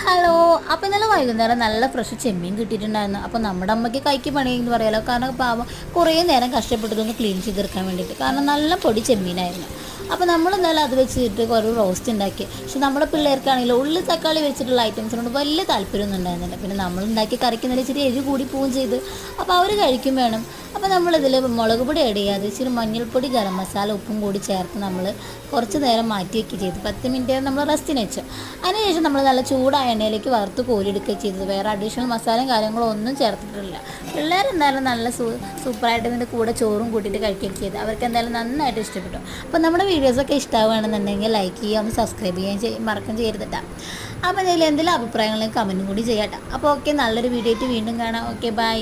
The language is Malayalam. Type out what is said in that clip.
ഹലോ. അപ്പോൾ ഇന്നലെ വൈകുന്നേരം നല്ല ഫ്രഷ് ചെമ്മീൻ കിട്ടിയിട്ടുണ്ടായിരുന്നു. അപ്പോൾ നമ്മുടെ അമ്മയ്ക്ക് കൈക്ക് പണി എന്ന് പറയാലോ. കാരണം പാവം കുറേ നേരം കഷ്ടപ്പെട്ടതൊന്ന് ക്ലീൻ ചെയ്തെടുക്കാൻ വേണ്ടിയിട്ട്. കാരണം നല്ല പൊടി ചെമ്മീനായിരുന്നു. അപ്പോൾ നമ്മൾ എന്തായാലും അത് വെച്ചിട്ട് കുറേ റോസ്റ്റ് ഉണ്ടാക്കി. പക്ഷെ നമ്മുടെ പിള്ളേർക്കാണെങ്കിലും ഉള്ളി തക്കാളി വെച്ചിട്ടുള്ള ഐറ്റംസിനോട് വലിയ താല്പര്യമൊന്നും ഉണ്ടായിരുന്നില്ല. പിന്നെ നമ്മൾ ഉണ്ടാക്കി കറിക്ക് നല്ല ഇച്ചിരി എരി കൂടി പോവുകയും ചെയ്ത്. അപ്പോൾ അവർ കഴിക്കും വേണം. അപ്പോൾ നമ്മളിതിൽ മുളക് പൊടി ആഡ് ചെയ്യാതെ ഇച്ചിരി മഞ്ഞൾപ്പൊടി, ഗരം മസാല, ഉപ്പും കൂടി ചേർത്ത് നമ്മൾ കുറച്ച് നേരം മാറ്റി വയ്ക്കുകയും ചെയ്തു. 10 മിനിറ്റ് നമ്മൾ റെസ്റ്റിന് വെച്ചു. അതിനുശേഷം നമ്മൾ നല്ല ചൂടായ എണ്ണയിലേക്ക് വറുത്ത് കോരിയെടുക്കുകയും ചെയ്തത്. വേറെ അഡീഷണൽ മസാലയും കാര്യങ്ങളും ഒന്നും ചേർത്തിട്ടില്ല. പിള്ളേരെന്തായാലും നല്ല സൂപ്പറായിട്ട് ഇതിൻ്റെ കൂടെ ചോറും കൂട്ടിയിട്ട് കഴിക്കുകയും ചെയ്തു. അവർക്ക് എന്തായാലും നന്നായിട്ട് ഇഷ്ടപ്പെട്ടു. അപ്പോൾ നമ്മുടെ വീഡിയോസൊക്കെ ഇഷ്ടമാവുകയാണെന്നുണ്ടെങ്കിൽ ലൈക്ക് ചെയ്യാം, സബ്സ്ക്രൈബ് ചെയ്യാൻ മറക്കം ചെയ്തിട്ടാ. അപ്പോൾ ഇതിൽ എന്തെങ്കിലും അഭിപ്രായങ്ങളും കമൻറ്റും കൂടി ചെയ്യാം. അപ്പോൾ ഓക്കെ, നല്ലൊരു വീഡിയോ ആയിട്ട് വീണ്ടും കാണാം. Okay, by.